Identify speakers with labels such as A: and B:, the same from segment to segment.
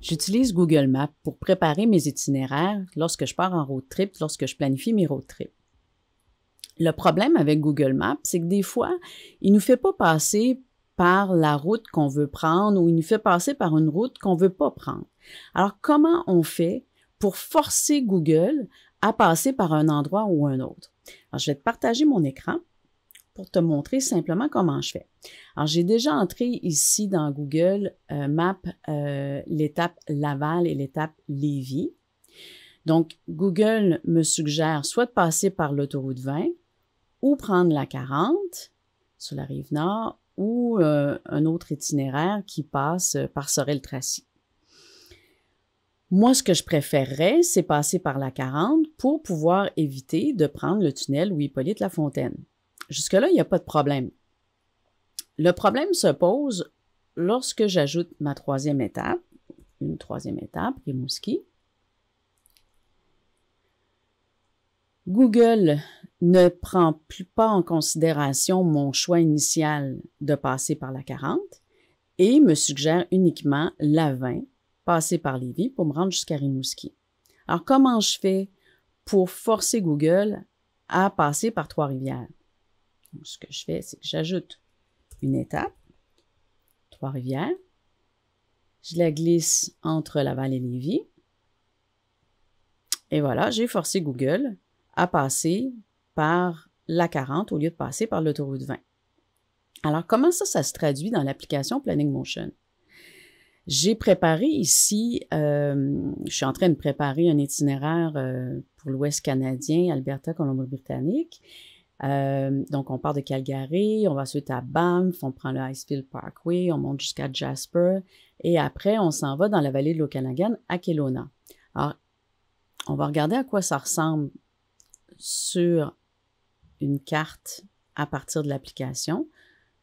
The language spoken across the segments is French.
A: J'utilise Google Maps pour préparer mes itinéraires lorsque je pars en road trip, lorsque je planifie mes road trips. Le problème avec Google Maps, c'est que des fois, il ne nous fait pas passer par la route qu'on veut prendre ou il nous fait passer par une route qu'on ne veut pas prendre. Alors, comment on fait pour forcer Google à passer par un endroit ou un autre? Alors, je vais te partager mon écran pour te montrer simplement comment je fais. Alors, j'ai déjà entré ici dans Google Maps l'étape Laval et l'étape Lévis. Donc, Google me suggère soit de passer par l'autoroute 20 ou prendre la 40 sur la rive nord ou un autre itinéraire qui passe par Sorel-Tracy. Moi, ce que je préférerais, c'est passer par la 40 pour pouvoir éviter de prendre le tunnel Louis-Hippolyte-Lafontaine. Jusque-là, il n'y a pas de problème. Le problème se pose lorsque j'ajoute ma troisième étape, une troisième étape, Rimouski. Google ne prend plus pas en considération mon choix initial de passer par la 40 et me suggère uniquement la 20, passer par Lévis pour me rendre jusqu'à Rimouski. Alors, comment je fais pour forcer Google à passer par Trois-Rivières? Donc, ce que je fais, c'est que j'ajoute une étape, Trois-Rivières, je la glisse entre Laval et Lévis, et voilà, j'ai forcé Google à passer par la 40 au lieu de passer par l'autoroute 20. Alors, comment ça se traduit dans l'application Planning Motion? J'ai préparé ici, je suis en train de préparer un itinéraire pour l'Ouest canadien, Alberta, Colombie-Britannique. Donc, on part de Calgary, on va ensuite à Banff, on prend le Icefield Parkway, on monte jusqu'à Jasper et après, on s'en va dans la vallée de l'Okanagan à Kelowna. Alors, on va regarder à quoi ça ressemble sur une carte à partir de l'application.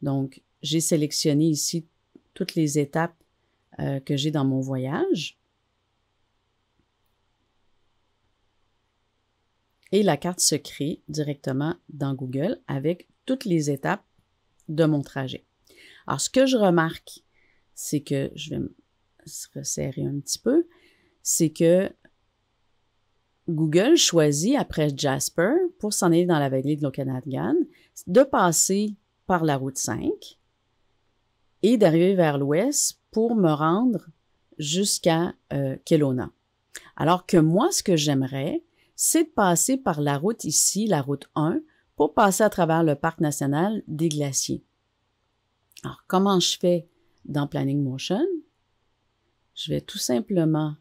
A: Donc, j'ai sélectionné ici toutes les étapes que j'ai dans mon voyage. Et la carte se crée directement dans Google avec toutes les étapes de mon trajet. Alors, ce que je remarque, c'est que, je vais me resserrer un petit peu, c'est que Google choisit, après Jasper, pour s'en aller dans la vallée de l'Okanagan, de passer par la route 5 et d'arriver vers l'ouest pour me rendre jusqu'à Kelowna. Alors que moi, ce que j'aimerais, c'est de passer par la route ici, la route 1, pour passer à travers le parc national des Glaciers. Alors, comment je fais dans Planning Motion? Je vais tout simplement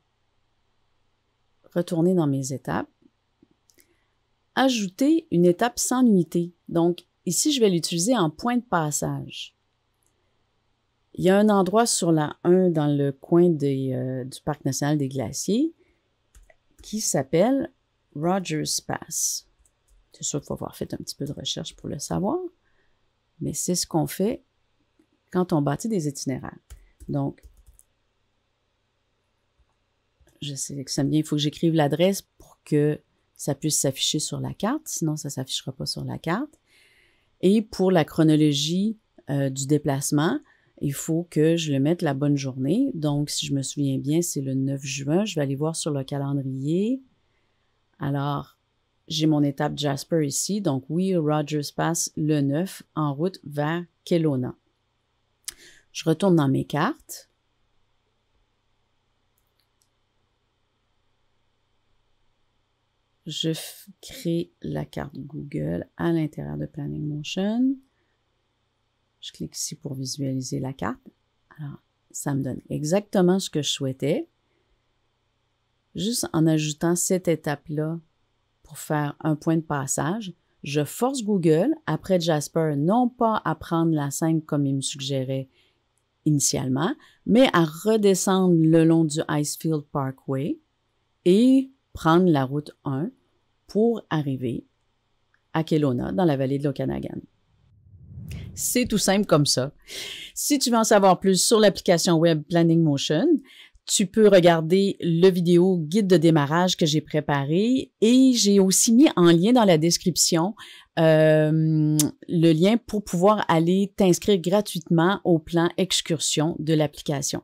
A: retourner dans mes étapes, ajouter une étape sans nuitée. Donc, ici, je vais l'utiliser en point de passage. Il y a un endroit sur la 1 dans le coin du Parc national des Glaciers qui s'appelle Rogers Pass. C'est sûr qu'il faut avoir fait un petit peu de recherche pour le savoir, mais c'est ce qu'on fait quand on bâtit des itinéraires. Donc, je sélectionne bien, il faut que j'écrive l'adresse pour que ça puisse s'afficher sur la carte, sinon ça ne s'affichera pas sur la carte. Et pour la chronologie du déplacement, il faut que je le mette la bonne journée. Donc, si je me souviens bien, c'est le 9 juin. Je vais aller voir sur le calendrier. Alors, j'ai mon étape Jasper ici. Donc, oui, Rogers Pass le 9 en route vers Kelowna. Je retourne dans mes cartes. Je crée la carte Google à l'intérieur de Planning Motion. Je clique ici pour visualiser la carte. Alors, ça me donne exactement ce que je souhaitais. Juste en ajoutant cette étape-là pour faire un point de passage, je force Google, après Jasper, non pas à prendre la 5 comme il me suggérait initialement, mais à redescendre le long du Icefield Parkway et prendre la route 1 pour arriver à Kelowna, dans la vallée de l'Okanagan. C'est tout simple comme ça. Si tu veux en savoir plus sur l'application web Planning Motion, tu peux regarder le vidéo guide de démarrage que j'ai préparé et j'ai aussi mis en lien dans la description le lien pour pouvoir aller t'inscrire gratuitement au plan excursion de l'application.